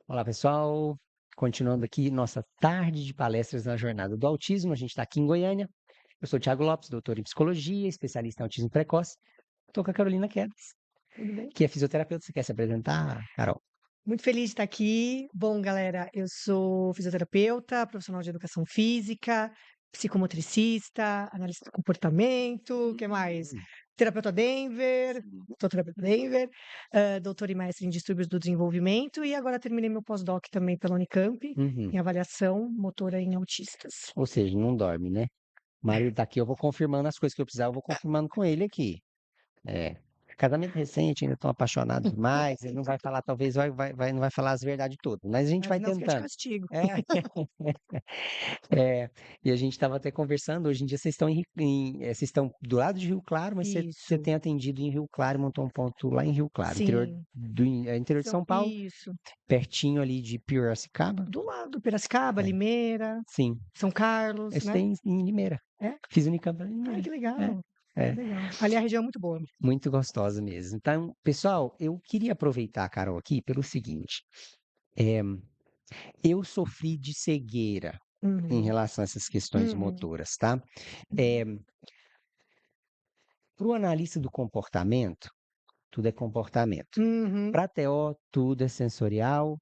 Olá, pessoal. Continuando aqui nossa tarde de palestras na Jornada do Autismo. A gente está aqui em Goiânia. Eu sou o Thiago Lopes, doutor em psicologia, especialista em autismo precoce. Estou com a Carolina Quedas, Tudo bem? que é fisioterapeuta. Você quer se apresentar, Carol? Muito feliz de estar aqui. Bom, galera, eu sou fisioterapeuta, profissional de educação física, psicomotricista, analista do comportamento, o que mais? Hum. Terapeuta Denver, Sim. sou terapeuta Denver, doutora e mestre em distúrbios do desenvolvimento e agora terminei meu pós-doc também pela Unicamp, Uhum. em avaliação motora em autistas. Ou seja, não dorme, né? O marido tá aqui, eu vou confirmando as coisas que eu precisar, eu vou confirmando com ele aqui. É. Casamento recente, ainda estão apaixonados demais. Ele não vai falar, talvez não vai falar as verdades todas, mas a gente vai Senão fica de tentando. castigo. É. É, e a gente estava até conversando, hoje em dia vocês estão vocês estão do lado de Rio Claro, mas você Isso, tem atendido em Rio Claro, montou um ponto lá em Rio Claro, sim. interior de São Paulo, Isso. pertinho ali de Piracicaba. Do lado, Piracicaba, É, Limeira, sim, São eu Carlos, né? estudei em Limeira, É? fiz Unicamp em Ai, Limeira. que É, legal. é, Legal. Ali a região é muito boa. muito gostosa mesmo. Então, pessoal, eu queria aproveitar a Carol aqui pelo seguinte, é, eu sofri de cegueira em Uhum. relação a essas questões Uhum. motoras, tá? É, para o analista do comportamento, tudo é comportamento. Uhum. Para TO, tudo é sensorial.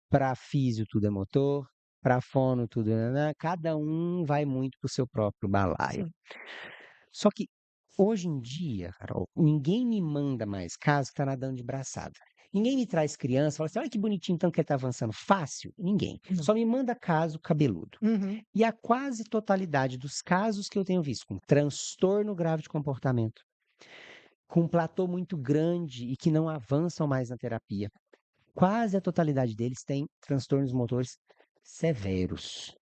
Para físio, tudo é motor. Para fono, tudo é... Cada um vai muito para o seu próprio balaio. Sim. Só que, hoje em dia, Carol, ninguém me manda mais caso que está nadando de braçada. Ninguém me traz criança e fala assim, olha que bonitinho então que ele está avançando. Fácil? Ninguém. Não. Só me manda caso cabeludo. Uhum. E a quase totalidade dos casos que eu tenho visto com transtorno grave de comportamento, com um platô muito grande e que não avançam mais na terapia. Quase a totalidade deles tem transtornos motores severos.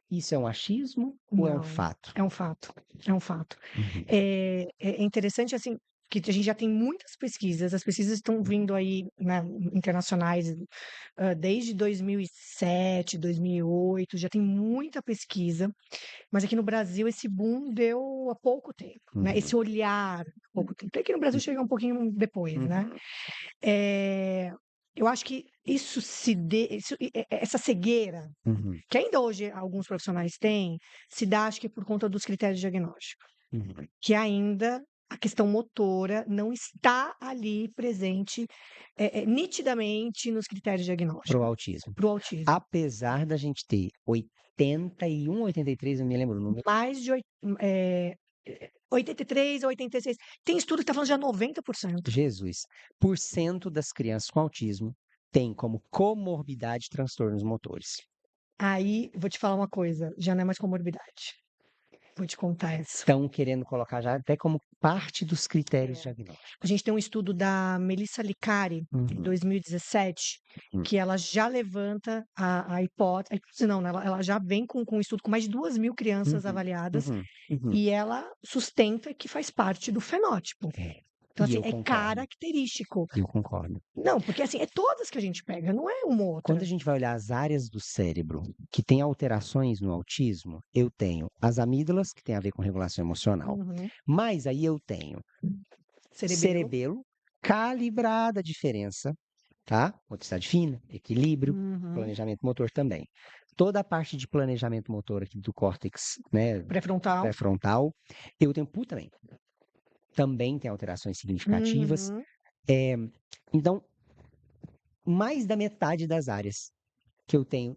Isso é um achismo ou é um Não. fato? É um fato. É um fato. Uhum. É interessante, assim, que a gente já tem muitas pesquisas. As pesquisas estão vindo aí, né, internacionais, desde 2007, 2008. Já tem muita pesquisa. Mas aqui no Brasil esse boom deu há pouco tempo, né? Uhum. Esse olhar há pouco tempo. Aqui no Brasil chega um pouquinho depois, né? Uhum. Eh, eu acho que isso se dê isso essa cegueira, Uhum. que ainda hoje alguns profissionais têm, se dá acho que por conta dos critérios diagnósticos, Uhum. que ainda a questão motora não está ali presente, nitidamente nos critérios Para o diagnósticos autismo. para o autismo. Apesar da gente ter 81, 83, eu me lembro o número, Mais de 83 a 86. Tem estudo que está falando já 90%. Jesus, por cento das crianças com autismo tem como comorbidade transtornos motores. Aí, vou te falar uma coisa, já não é mais comorbidade. Vou te contar essa. Estão querendo colocar já até como parte dos critérios É. A diagnósticos. gente tem um estudo da Melissa Licari, em Uhum. 2017, Uhum. que ela já levanta a hipótese, não, né, ela já vem com um estudo com mais de 2.000 crianças Uhum. avaliadas, Uhum. Uhum. e ela sustenta que faz parte do fenótipo. É, Então, e assim, eu é concordo, característico. eu concordo. Não, porque assim, é todas que a gente pega, não é uma ou Quando a outra. gente vai olhar as áreas do cérebro que têm alterações no autismo, eu tenho as amígdalas, que tem a ver com regulação emocional, Uhum. mas aí eu tenho Cerebelo. cerebelo calibrada a diferença, tá? Motricidade fina, equilíbrio, Uhum. planejamento motor também. Toda a parte de planejamento motor aqui do córtex, né, Pré-frontal. pré-frontal, eu tenho PU também. Também tem alterações significativas. Uhum. É, então, mais da metade das áreas que eu tenho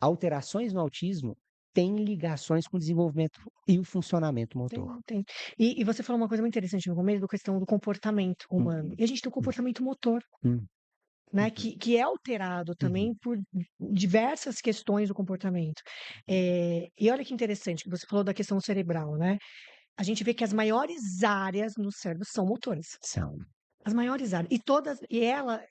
alterações no autismo têm ligações com o desenvolvimento e o funcionamento motor. Tem. E você falou uma coisa muito interessante no começo, da questão do comportamento humano. Uhum, E a gente tem o uhum, comportamento motor, uhum, né, que é alterado uhum, também por diversas questões do comportamento. E olha que interessante que você falou da questão cerebral, né? A gente vê que as maiores áreas no cérebro são motores. são. As maiores áreas.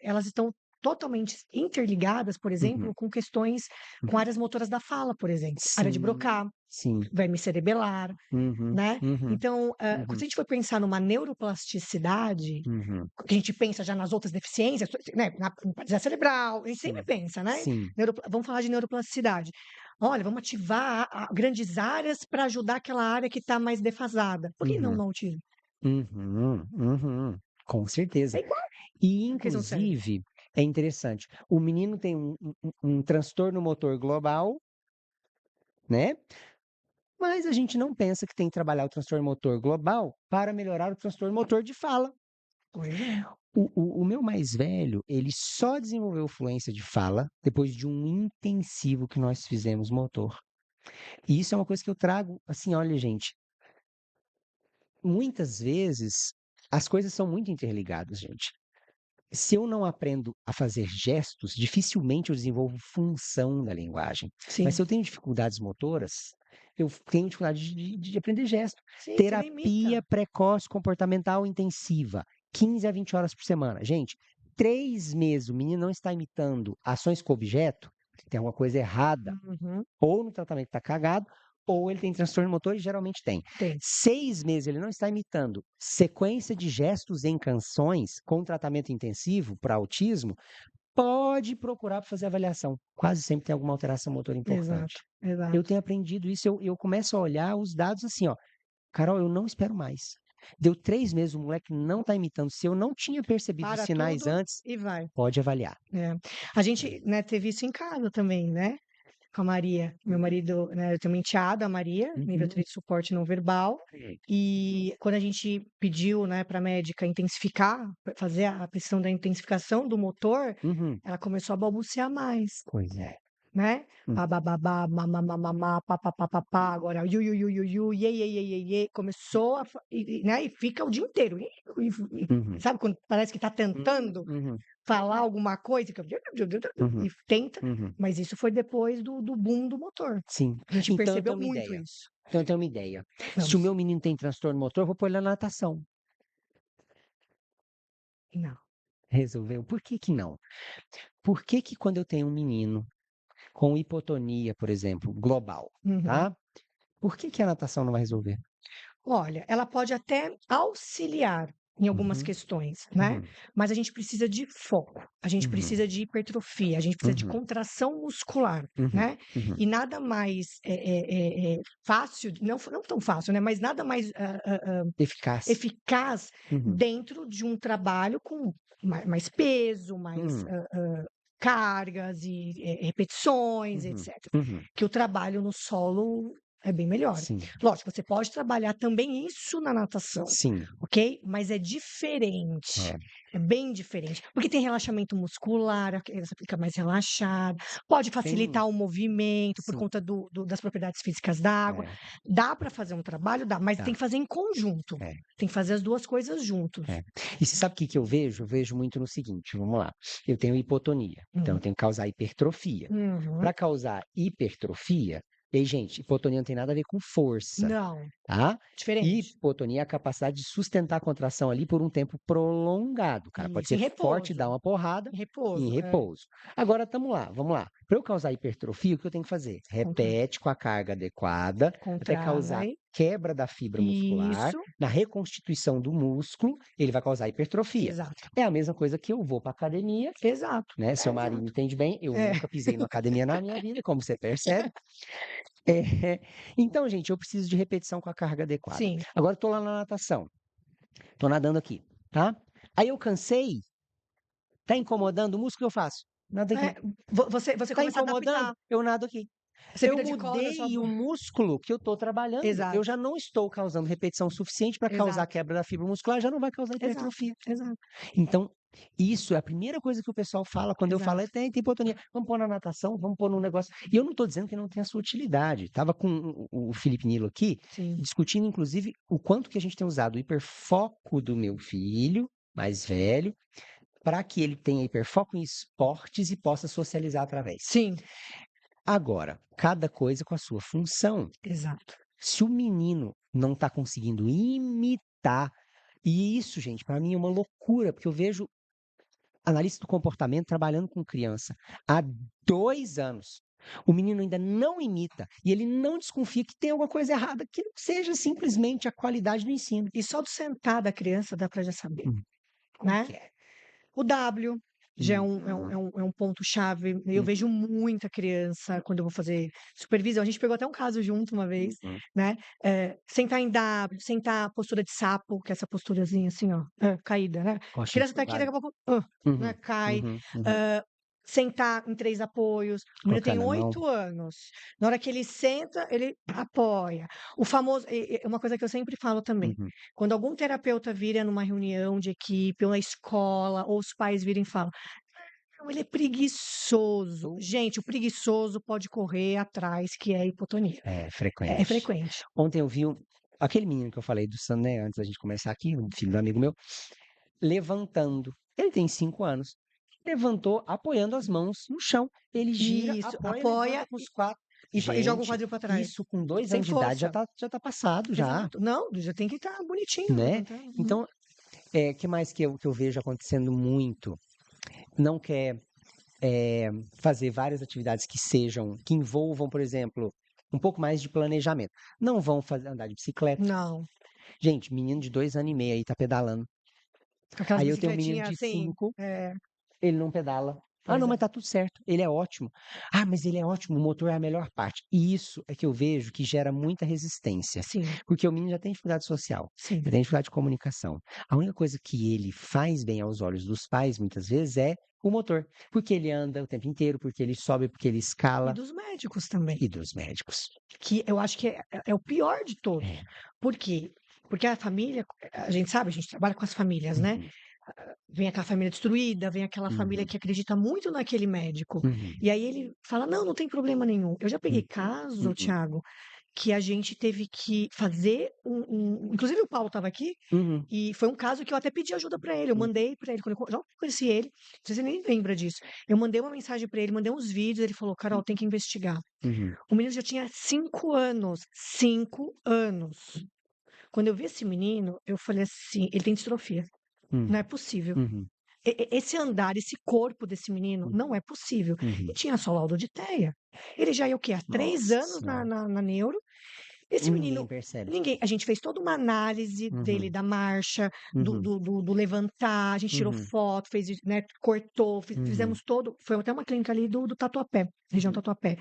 Elas estão totalmente interligadas, por exemplo, Uhum, com questões com uhum. áreas motoras da fala, por exemplo. Área de Sim, Broca, sim. verme cerebelar, Uhum, né. uhum, Então, quando uhum, a gente for pensar numa neuroplasticidade, uhum. que a gente pensa já nas outras deficiências, né, na paralisia cerebral, a gente sempre Sim, pensa, né, sim. vamos falar de neuroplasticidade. Olha, vamos ativar a grandes áreas para ajudar aquela área que está mais defasada. Por que não Uhum, no autismo? uhum, uhum. Com É certeza. igual E, a questão do cérebro. inclusive, é interessante. O menino tem um transtorno motor global, né? Mas a gente não pensa que tem que trabalhar o transtorno motor global para melhorar o transtorno motor de fala. Pois é. O meu mais velho, ele só desenvolveu fluência de fala depois de um intensivo que nós fizemos motor. E isso é uma coisa que eu trago, assim, olha, gente, muitas vezes as coisas são muito interligadas, gente. Se eu não aprendo a fazer gestos, dificilmente eu desenvolvo função da linguagem. Mas se Sim. eu tenho dificuldades motoras, eu tenho dificuldade de aprender gesto. Sim, você não Terapia imita. precoce comportamental intensiva, 15 a 20 horas por semana. Gente, 3 meses o menino não está imitando ações com objeto, tem alguma coisa errada. Uhum. Ou no tratamento está cagado, ou ele tem transtorno motor e geralmente tem. Tem. 6 meses ele não está imitando sequência de gestos em canções com tratamento intensivo para autismo, pode procurar para fazer avaliação. Quase sempre tem alguma alteração motora importante. Exato, Eu exato. tenho aprendido isso, eu começo a olhar os dados assim, ó. Carol, eu não espero mais. Deu 3 meses, o moleque não está imitando. Se eu não tinha percebido os Para sinais tudo antes, e vai. pode avaliar. É. A gente, né, teve isso em casa também, né? Com a Maria. Meu marido, né, eu tenho uma enteada, a Maria, nível Uhum. 3 de suporte não verbal. E quando a gente pediu, né, para a médica intensificar, fazer a questão da intensificação do motor, Uhum. ela começou a balbuciar mais, Pois é. né? Hum. Babababá, mamamamamá, papapá, agora iu, iê, iê, iê, iê, iê, começou né, e fica o dia inteiro. Uhum. Sabe quando parece que está tentando Uhum. falar alguma coisa, fica Uhum. e tenta, Uhum. mas isso foi depois do boom do motor. Sim. A gente Então eu percebeu tenho uma muito ideia. isso. Então eu tenho uma ideia. Se o Vamos. meu menino tem transtorno motor, eu vou pôr ele na natação. Não. Resolveu? Por que que não? Por que que quando eu tenho um menino com hipotonia, por exemplo, global, Uhum. tá? Por que que a natação não vai resolver? Olha, ela pode até auxiliar em algumas Uhum. questões, né? Uhum. Mas a gente precisa de foco, a gente Uhum. precisa de hipertrofia, a gente precisa de Uhum. contração muscular, Uhum. né? Uhum. E nada mais fácil, não tão fácil, né? Mas nada mais Eficaz. eficaz Uhum. dentro de um trabalho com mais peso, mais Uhum. cargas e repetições, Uhum. etc. Uhum. Que o trabalho no solo é bem melhor. Sim. Lógico, você pode trabalhar também isso na natação, Sim. ok? Mas é diferente. É. É bem diferente. Porque tem relaxamento muscular, a criança fica mais relaxada, pode Tem. facilitar o movimento por Sim. conta das propriedades físicas da água. É. Dá para fazer um trabalho? Dá, mas tem Tá. que fazer em conjunto. É. Tem que fazer as duas coisas juntos. É. E você sabe o que que eu vejo? Eu vejo muito no seguinte, vamos lá. Eu tenho hipotonia, então eu tenho que causar hipertrofia. Uhum. Para causar hipertrofia, e aí, gente, hipotonia não tem nada a ver com força, Não, tá? diferente. Hipotonia é a capacidade de sustentar a contração ali por um tempo prolongado. O cara pode Isso, em ser forte, repouso. dar uma porrada Em e em repouso, é. repouso. Agora, vamos lá. Para eu causar hipertrofia, o que eu tenho que fazer? Contra, Repete com a carga adequada até causar contrai. quebra da fibra muscular, Isso, na reconstituição do músculo, ele vai causar hipertrofia. exato. É a mesma coisa que eu vou para academia, Exato. né? Seu marido Exato. entende bem, eu É, nunca pisei numa academia na minha vida, como você percebe. É, então, gente, eu preciso de repetição com a carga adequada. sim. Agora eu tô lá na natação, tô nadando aqui, tá? Aí eu cansei, tá incomodando o músculo, que eu faço? Nado É, aqui. você Tá começa a incomodando? adaptar. Eu nado aqui. Você Eu vira de costas, só. mudei o músculo que eu estou trabalhando. Eu Exato, já não estou causando repetição suficiente para causar exato, quebra da fibra muscular, já não vai causar exato, hipertrofia. exato, Então, isso é a primeira coisa que o pessoal fala quando eu falo, exato. tem hipotonia. Vamos pôr na natação, vamos pôr num negócio. E eu não estou dizendo que não tem a sua utilidade. Estava com o Felipe Nilo aqui, Sim. discutindo, inclusive, o quanto que a gente tem usado o hiperfoco do meu filho, mais velho, para que ele tenha hiperfoco em esportes e possa socializar através. Sim, Agora, cada coisa com a sua função. exato. Se o menino não está conseguindo imitar, e isso, gente, para mim é uma loucura, porque eu vejo analista do comportamento trabalhando com criança há 2 anos. O menino ainda não imita e ele não desconfia que tem alguma coisa errada, que não seja simplesmente a qualidade do ensino. E só do sentar da criança dá para já saber, Como né? que é? O W, já é um ponto-chave. Eu Uhum. vejo muita criança quando eu vou fazer supervisão. A gente pegou até um caso junto uma vez, Uhum. né? Sentar em W, sentar postura de sapo, que é essa posturazinha assim, ó, caída, né? A Coxa criança tá aqui, encurvada. daqui a pouco, né, Uhum, cai. uhum, uhum. Ah, sentar em 3 apoios. O menino Colocar tem na mão. 8 anos. Na hora que ele senta, ele apoia. O famoso, uma coisa que eu sempre falo também. Uhum. Quando algum terapeuta vira numa reunião de equipe ou na escola, ou os pais virem e falam: "Não, ele é preguiçoso". Gente, o preguiçoso pode correr atrás, que é hipotonia. É É frequente. frequente. Ontem eu vi aquele menino que eu falei do Sam, né, antes da gente começar aqui, um filho do amigo meu, levantando. Ele tem 5 anos. Levantou apoiando as mãos no chão. Ele gira, Isso, apoia, levanta apoia com os 4. e joga o Gente, quadril para trás, isso com 2 sem anos de idade força. já tá passado já, Exato. Não, já tem que estar bonitinho né. levantando. Uhum. Então, que mais que eu vejo acontecendo muito? Não quer, fazer várias atividades que envolvam, por exemplo, um pouco mais de planejamento. Não vão andar de bicicleta. Não, Gente, menino de 2 anos e meio aí tá pedalando. com aquelas Aí eu tenho um menino bicicletinhas de assim, 5. Ele não pedala. Ah, pois não, é. mas tá tudo certo. Ele é ótimo. Ah, mas ele é ótimo, o motor é a melhor parte. E isso é que eu vejo que gera muita resistência. Sim, Porque o menino já tem dificuldade social, sim. já tem dificuldade de comunicação. A única coisa que ele faz bem aos olhos dos pais, muitas vezes, é o motor. Porque ele anda o tempo inteiro, porque ele sobe, porque ele E escala. dos médicos também, E dos médicos. que eu acho que é o pior de todos. É. Por quê? Porque a família, a gente sabe, a gente trabalha com as famílias, né? Uhum, Vem aquela família destruída, vem aquela família uhum, que acredita muito naquele médico. uhum, E aí ele fala: não, não tem problema nenhum. Eu já peguei uhum, caso, uhum, Thiago, que a gente teve que fazer inclusive o Paulo estava aqui, uhum, e foi um caso que eu até pedi ajuda para ele. Eu mandei para ele, quando eu já conheci ele, não sei se ele nem lembra disso. Eu mandei uma mensagem para ele, mandei uns vídeos, ele falou: Carol, tem que investigar. uhum, O menino já tinha 5 anos. 5 anos. Quando eu vi esse menino, eu falei assim: ele tem distrofia. uhum, Não é possível. uhum, Esse andar, esse corpo desse menino, uhum, não é possível. E uhum. tinha só laudo de TEA. Ele já ia o quê? Há 3 Nossa anos na, senhora. na neuro. Esse E ninguém menino, percebe. ninguém. A gente fez toda uma análise dele Uhum, da marcha, do, uhum, do, do, do levantar, a gente tirou uhum, foto, fez, né, cortou, uhum, fizemos todo. Foi até uma clínica ali do Tatuapé, região uhum, Tatuapé,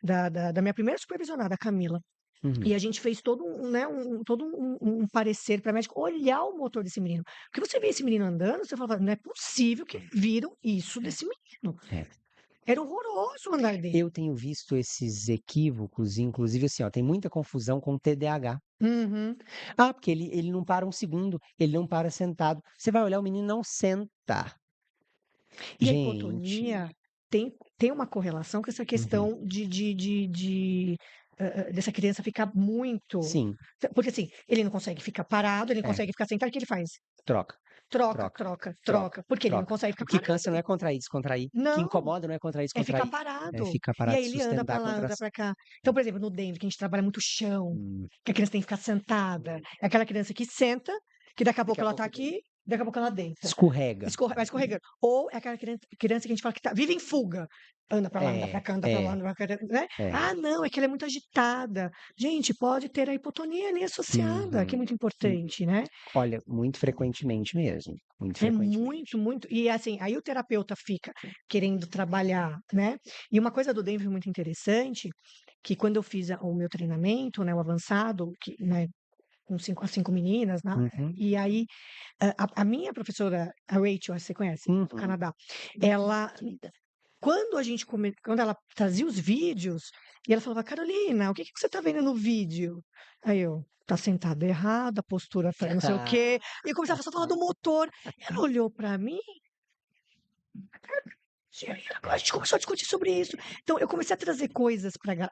da minha primeira supervisionada, a Camila. uhum. E a gente fez todo né, um parecer para médico olhar o motor desse menino. Porque você vê esse menino andando, você fala, não é possível que viram isso desse menino. É. Era horroroso o andar dele. Eu tenho visto esses equívocos, inclusive assim, ó, tem muita confusão com TDAH. Uhum. Ah, porque ele não para um segundo, ele não para sentado. Você vai olhar, o menino não senta. E a Gente. hipotonia tem uma correlação com essa Uhum. questão dessa criança ficar muito. Sim, Porque assim, ele não consegue ficar parado, ele não é. consegue ficar sentado, o que ele faz? Troca, Troca, troca, troca, troca, troca. Porque ele não troca. consegue O ficar que parado. cansa não é contrair, descontrair. O que Não, incomoda não é contrair, é ficar descontrair. É parado. ficar E parado, aí ele anda sustentar para a lá, anda contração. para cá. Então, por exemplo, no Denver, que a gente trabalha muito chão, Hum. que a criança tem que ficar sentada. É aquela criança que senta, que daqui a Daqui pouco a ela tá pouco aqui, daqui a pouco ela deita. escorrega. Vai escorregando. Ou é aquela criança que a gente fala que vive em fuga. Anda para lá, anda para É, cá, anda para lá, é, anda pra cá, né? é. Ah, não, é que ela é muito agitada. Gente, pode ter a hipotonia ali associada, que é Uhum. muito Hum. importante, né? Olha, muito frequentemente mesmo, muito É muito, frequentemente. muito. E assim, aí o terapeuta fica querendo trabalhar, né? E uma coisa do Denver muito interessante, que quando eu fiz o meu treinamento, né, o avançado, que, né, com as 5 meninas, né? Uhum, E aí a minha professora, a Rachel, você conhece, do uhum. Canadá, ela, quando ela trazia os vídeos, e ela falava, Carolina, o que que você tá vendo no vídeo? Aí eu, tá sentada errada, a postura tá não sei o quê. E eu começava a falar do motor. Ela olhou para mim, a gente começou a discutir sobre isso. Então, eu comecei a trazer coisas para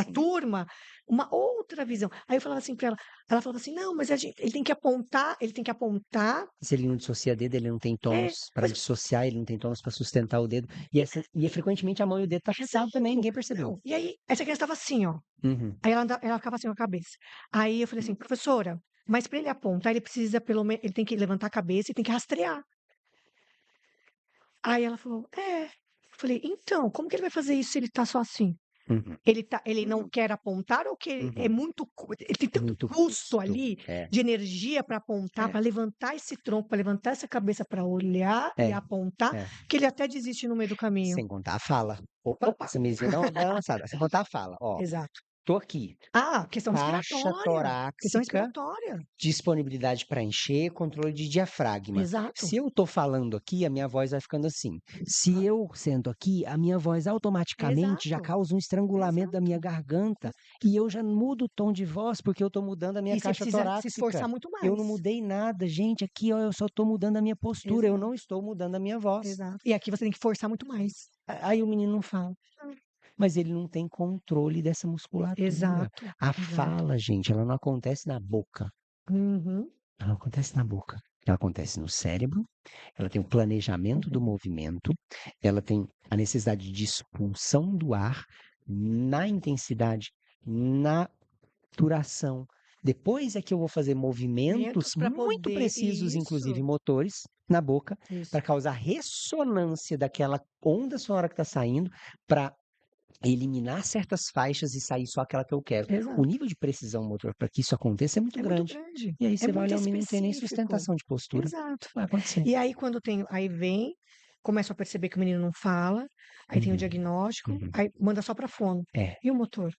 a Sim. turma, uma outra visão. Aí eu falava assim para ela, ela falava assim, não, mas ele tem que apontar, Se ele não dissocia dedo, ele não tem é, tônus para mas dissociar, ele não tem tônus para sustentar o dedo. E frequentemente a mão e o dedo tá fixado também, exato. ninguém percebeu. Não, e aí, essa criança estava assim, ó. Uhum. Aí ela ficava assim com a cabeça. Aí eu falei assim, professora, mas para ele apontar, ele precisa pelo menos, ele tem que levantar a cabeça e tem que rastrear. Aí ela falou, é. Eu falei, então, como que ele vai fazer isso se ele tá só assim? Uhum. Ele não quer apontar ou que é Uhum. muito ele tem tanto Muito custo custo. ali É, de energia para apontar, é, para levantar esse tronco, para levantar essa cabeça para olhar e é, apontar, é. que ele até desiste no meio do caminho. Sem contar a fala. Opa, essa mesinha dá uma lançada. Sem contar a fala. Ó, Exato. tô aqui. Ah, questão Caixa respiratória. Questão torácica, respiratória. disponibilidade para encher, controle de diafragma. Exato, Se eu tô falando aqui, a minha voz vai ficando assim. Se eu sento aqui, a minha voz automaticamente já exato, causa um estrangulamento da minha exato. garganta e eu já mudo o tom de voz porque eu tô mudando a minha E você caixa precisa se torácica. esforçar muito Eu não mais. mudei nada, gente. Aqui, ó, eu só tô mudando a minha postura, eu Exato, não estou mudando a minha voz. exato. E aqui você tem que forçar muito mais. Aí o menino não fala. Mas ele não tem controle dessa musculatura. Exato, A exato. fala, gente, ela não acontece na boca. Uhum, Ela não acontece na boca. Ela acontece no cérebro, ela tem o planejamento do movimento, ela tem a necessidade de expulsão do ar na intensidade, na duração. Depois é que eu vou fazer movimentos movimentos para muito poder precisos, inclusive isso, motores, na boca, isso. para causar ressonância daquela onda sonora que está saindo, para eliminar certas faixas e sair só aquela que eu quero. O Exato. nível de precisão motor para que isso aconteça é muito É muito grande. grande, E aí é você vai muito olhar, o menino não tem nem específico. sustentação de postura. Exato. Vai acontecer. E aí quando tem aí vem, começam a perceber que o menino não fala, aí tem o Uhum, diagnóstico, uhum. aí manda só para fono. É, E o motor?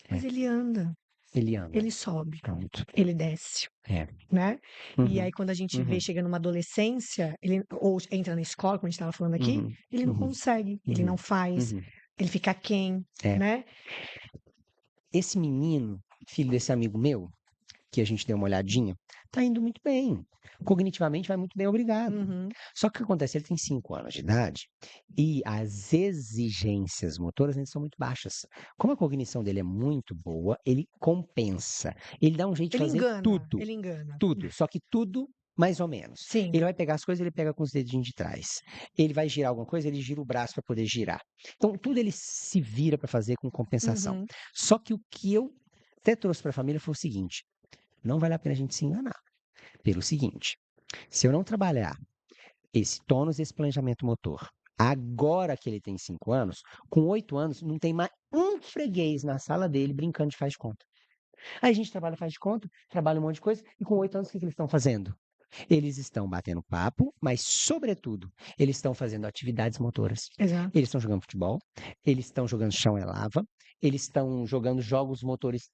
Mas é. ele anda, Ele anda. ele sobe, Pronto. ele desce, É. né. E Uhum, aí quando a gente vê uhum, chega numa adolescência, ele ou entra na escola, como a gente estava falando aqui, uhum, ele não uhum, consegue, ele não uhum, faz, uhum. ele fica aquém, É. né. Esse menino, filho desse amigo meu, que a gente deu uma olhadinha, tá indo muito bem. Cognitivamente vai muito bem, obrigado. Uhum. Só que o que acontece? Ele tem 5 anos de idade e as exigências motoras ainda são muito baixas. Como a cognição dele é muito boa, ele compensa. Ele dá um jeito de Ele fazer engana, tudo, ele engana. tudo. Só que tudo mais ou menos. Sim. Ele vai pegar as coisas, ele pega com os dedinhos de trás. Ele vai girar alguma coisa, ele gira o braço para poder girar. Então, tudo ele se vira para fazer com compensação. Uhum. Só que o que eu até trouxe para a família foi o seguinte: não vale a pena a gente se enganar. Pelo seguinte, se eu não trabalhar esse tônus, esse planejamento motor, agora que ele tem 5 anos, com 8 anos, não tem mais um freguês na sala dele brincando de faz de conta. Aí a gente trabalha faz de conta, trabalha um monte de coisa, e com 8 anos, o que que eles estão fazendo? Eles estão batendo papo, mas, sobretudo, eles estão fazendo atividades motoras. Exato. Eles estão jogando futebol, eles estão jogando chão é lava, eles estão jogando jogos motores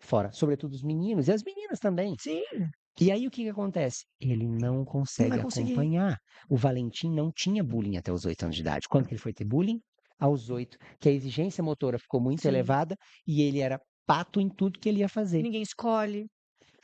fora, sobretudo os meninos e as meninas também. Sim, E aí o que que acontece? Ele não não vai consegue conseguir. acompanhar. O Valentim não tinha bullying até os 8 anos de idade. Quando que ele foi ter bullying? Aos 8, que a exigência motora ficou muito Sim. elevada e ele era pato em tudo que ele ia fazer. Ninguém escolhe,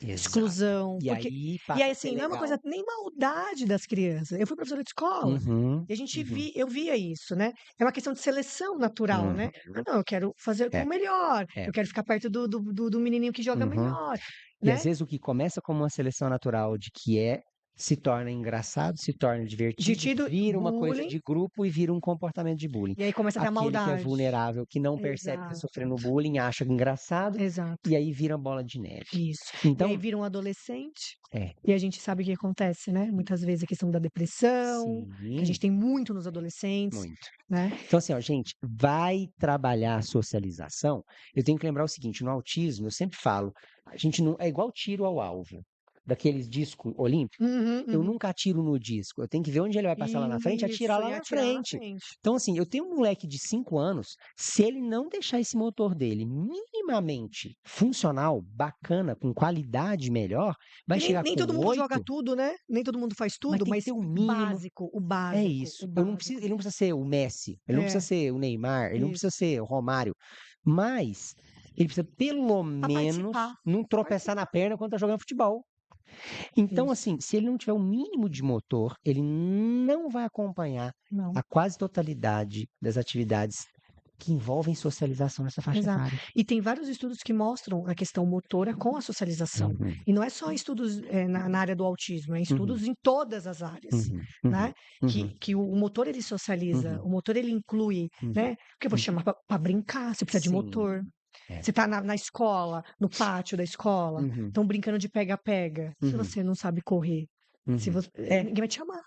Exato. exclusão, E porque aí e aí, passa a ser assim, não é uma coisa legal. nem maldade das crianças. Eu fui professora de escola, Uhum, e a gente uhum, eu via isso, né. É uma questão de seleção natural, né. "Ah, uhum. não, eu quero fazer com É, o melhor, é. eu quero ficar perto do menininho que joga Uhum. melhor", E às né. vezes o que começa como uma seleção natural de que se torna engraçado, se torna divertido, Divertido, vira uma coisa bullying, de grupo e vira um comportamento de bullying. e aí começa a ter a Aquele que é maldade. vulnerável, que não percebe que está Exato, sofrendo bullying, acha engraçado, exato. e aí vira bola de neve. Isso. E aí Então, vira um adolescente, é, e a gente sabe o que acontece, né, muitas vezes a questão da depressão, que a gente sim, tem muito nos adolescentes, muito. né. Então, assim, ó, gente, vai trabalhar a socialização. Eu tenho que lembrar o seguinte: no autismo, eu sempre falo, a gente não é igual tiro ao alvo. Daqueles discos olímpicos, Uhum, eu uhum. nunca atiro no disco. Eu tenho que ver onde ele vai passar lá na frente e atirar Isso, lá e na atirar lá na frente. frente. Então, assim, eu tenho um moleque de 5 anos, se ele não deixar esse motor dele minimamente funcional, bacana, com qualidade melhor, vai Porque nem chegar nem com todo mundo joga 8, tudo, né, nem todo mundo faz mas tudo, tem que mas ter o o mínimo. básico, o É básico, o isso. básico. Ele não precisa ser o Messi, ele não precisa É, ser o Neymar, ele não precisa isso. ser o Romário, mas ele precisa pelo Pra menos participar, não tropeçar na participar. perna quando tá jogando futebol. Então, Isso. assim, se ele não tiver o mínimo de motor, ele não vai acompanhar Não. a quase totalidade das atividades que envolvem socialização nessa faixa Exato. etária. E tem vários estudos que mostram a questão motora com a socialização. Uhum, E não é só estudos, na área do autismo, é uhum, estudos em todas as áreas, uhum, né. uhum, uhum, Que o motor ele socializa, uhum, o motor ele inclui, uhum, né, porque eu vou uhum. chamar para brincar, você precisa de Sim, motor. é. Você tá na escola, no pátio da escola, Uhum, estão brincando de pega-pega. Se uhum, você não sabe correr, se uhum. você É, ninguém vai te chamar.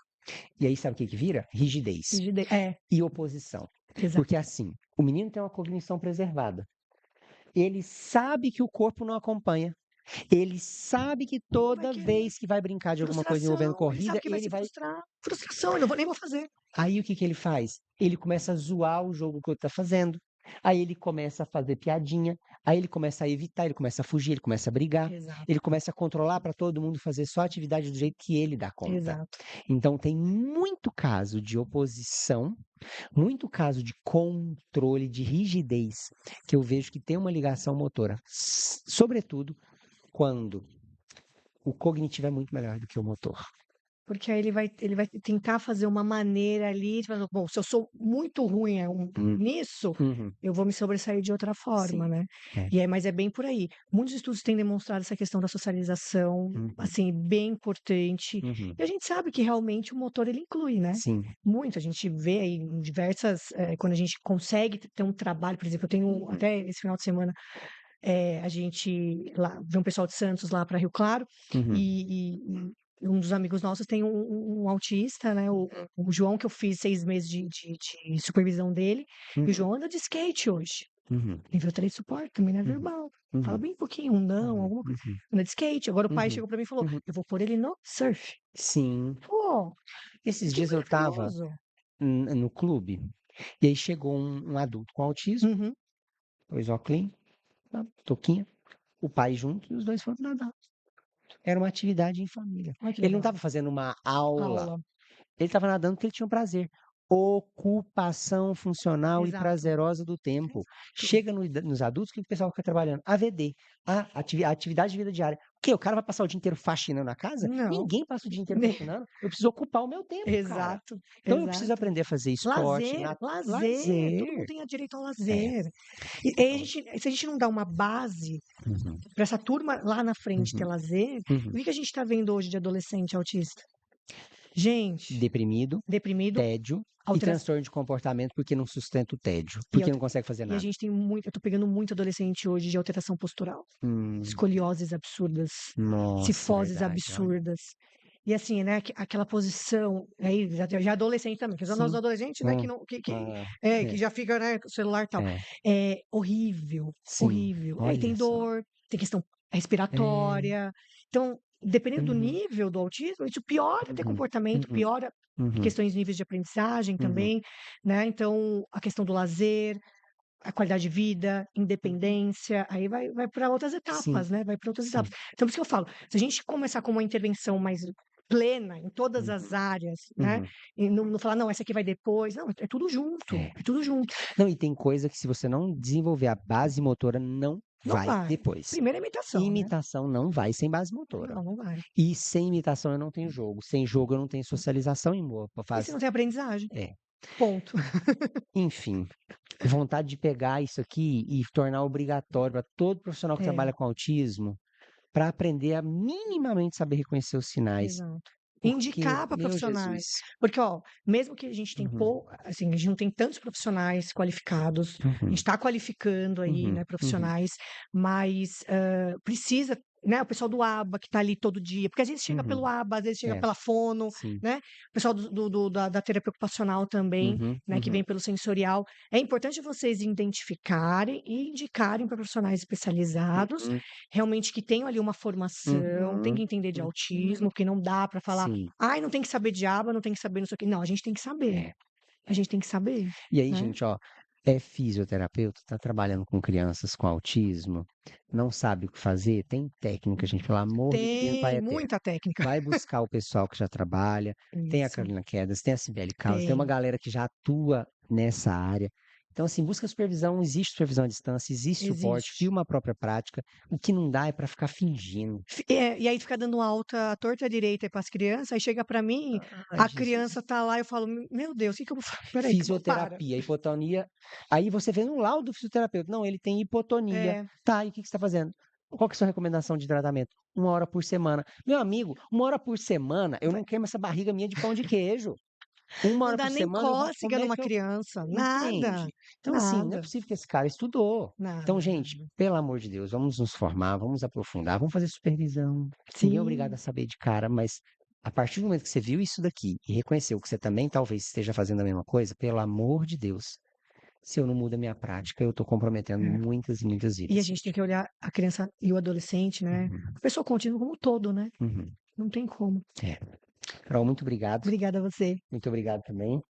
e aí sabe o que que vira? Rigidez É, e oposição. Exato. Porque assim, o menino tem uma cognição preservada. Ele sabe que o corpo não acompanha. Ele sabe que Não vai toda querer. vez que vai brincar de alguma coisa envolvendo Frustração, ele corrida, sabe que vai ele se vai. frustrar. Frustração, eu não vou nem vou fazer. Aí o que que ele faz? Ele começa a zoar o jogo que o outro tá fazendo. Aí ele começa a fazer piadinha. Aí ele começa a evitar, ele começa a fugir, ele começa a brigar. Exato, Ele começa a controlar para todo mundo fazer só a atividade do jeito que ele dá conta. exato. Então tem muito caso de oposição, muito caso de controle, de rigidez, que eu vejo que tem uma ligação motora. Sobretudo quando o cognitivo é muito melhor do que o motor. Porque aí ele vai tentar fazer uma maneira ali, falando, bom, se eu sou muito ruim Hum, nisso, uhum, eu vou me sobressair de outra forma, sim, né? é, Mas é bem por aí. Muitos estudos têm demonstrado essa questão da socialização, uhum, assim, bem importante. uhum, E a gente sabe que realmente o motor ele inclui, né? sim, Muito. A gente vê aí em diversas, quando a gente consegue ter um trabalho, por exemplo, eu tenho até esse final de semana, a gente lá, vê um pessoal de Santos lá para Rio Claro, uhum, e um dos amigos nossos tem um autista, né? O João, que eu fiz 6 meses de supervisão dele, e o uhum, João anda de skate hoje. uhum, Nível 3 de suporte, também não é uhum, verbal. Fala uhum, bem pouquinho, um não, uhum, alguma coisa. uhum, Anda de skate. Agora o pai uhum, chegou para mim e falou: uhum. eu vou pôr ele no surf. Sim. Pô, Esses que dias eu estava maravilhoso. no clube e aí chegou um adulto com autismo, Uhum. pôs óculos, touquinha, o pai junto e os dois foram nadar. Era uma atividade em família. Olha que Ele não legal. estava fazendo uma aula, Aula. ele estava nadando porque ele tinha um prazer. Ocupação funcional e Exato. prazerosa do tempo. Exato. Chega nos adultos, o que o pessoal fica trabalhando? AVD, atividade de vida diária. O quê? O cara vai passar o dia inteiro faxinando a casa? Não. Ninguém passa o dia inteiro faxinando. Eu preciso ocupar o meu tempo, cara. Exato, Então eu preciso exato. aprender a fazer esporte, Lazer, lazer, todo mundo lazer. tem direito ao É. lazer. E aí se a gente não dá uma base Uhum, para essa turma lá na frente ter uhum, lazer, o uhum. que que a gente está vendo hoje de adolescente autista? Gente, Deprimido, deprimido, tédio e alteração. transtorno de comportamento porque não sustenta o tédio, E, porque não consegue fazer a nada. gente tem muito, eu tô pegando muito adolescente hoje de alteração postural, Hum, escolioses absurdas, nossa, cifoses verdade, olha. absurdas. E assim, né, aquela posição, aí já adolescente também, que são os Sim. adolescentes, né, que Hum, não, ah, que é, já fica, né, com o celular e tal. é, É horrível, sim, horrível. E aí tem olha só. dor, tem questão É, respiratória. Então, dependendo do uhum, nível do autismo, isso piora até uhum, comportamento, uhum, piora uhum, questões de níveis de aprendizagem uhum, também, né? Então, a questão do lazer, a qualidade de vida, uhum. independência, aí vai para outras Sim, etapas, né? Vai para outras etapas. sim. Então, por isso que eu falo, se a gente começar com uma intervenção mais plena em todas as Uhum, áreas, né? uhum, E não falar, não, essa aqui vai depois. Não, é tudo junto, é. é tudo junto. Não, e tem coisa que se você não desenvolver a base motora, não Não vai vai. depois. Primeira imitação, né? Imitação não vai sem base motora. Não, não vai. E sem imitação eu não tenho jogo. Sem jogo eu não tenho socialização em boa E se fase. não tem aprendizagem? É. Ponto. Enfim, vontade de pegar isso aqui e tornar obrigatório para todo profissional que É, trabalha com autismo, para aprender a minimamente saber reconhecer os sinais. exato. Porque, Indicar para meu profissionais. Jesus. Porque, ó, mesmo que a gente tem Uhum, assim, a gente não tem tantos profissionais qualificados, a gente uhum, está qualificando aí, uhum, né, uhum, profissionais, mas precisa, né, o pessoal do ABA que está ali todo dia, porque às vezes chega pelo uhum. ABA, às vezes chega É, pela fono, sim. né, o pessoal da terapia ocupacional também, Uhum, né, que uhum, vem pelo sensorial. É importante vocês identificarem e indicarem para profissionais especializados, uhum, realmente que tenham ali uma formação, tem uhum, que entender de uhum. autismo, porque não dá para falar, Sim, ai, não tem que saber de aba, não tem que saber não sei o quê. Não, a gente tem que saber. é. A gente tem que saber, E aí, né? gente, ó, é fisioterapeuta, tá trabalhando com crianças com autismo, não sabe o que fazer, tem técnica, gente, pelo amor do divino Pai Tem eterno. muita técnica. Vai buscar o pessoal que já trabalha, tem a Isso, Carolina Quedas, tem a Cibele Caos, tem uma tem. galera que já atua nessa área. Então, assim, busca supervisão, existe supervisão à distância, existe suporte, Existe. filma a própria prática. O que não dá é para ficar fingindo. E aí fica dando alta à torta à direita para as crianças, aí chega para mim, Ai, a criança Jesus. tá lá, eu falo, meu Deus, o que que eu vou fazer? Peraí, para. Fisioterapia, hipotonia. Aí você vê no laudo do fisioterapeuta, não, ele tem hipotonia. É, Tá, e o que que você está fazendo? Qual que é a sua recomendação de tratamento? 1 hora por semana. Meu amigo, 1 hora por semana, eu vai- não queimo essa barriga minha de pão de queijo. Uma não hora dá por nem semana eu vou cócega como é numa que eu criança, nada, entende? Então, assim, não é nada, possível que esse cara estudou. Então, nada, gente, nada. pelo amor de Deus, vamos nos formar, vamos aprofundar, vamos fazer supervisão. Ninguém é obrigado Sim, a saber de cara, mas a partir do momento que você viu isso daqui e reconheceu que você também talvez esteja fazendo a mesma coisa, pelo amor de Deus, Se eu não mudo a minha prática, eu estou comprometendo É. muitas e muitas E a vidas. gente tem que olhar a criança e o adolescente, né, Uhum, a pessoa contínua como um todo, né, uhum. não tem como. É. Carol, muito obrigado. Obrigada a você. Muito obrigado também.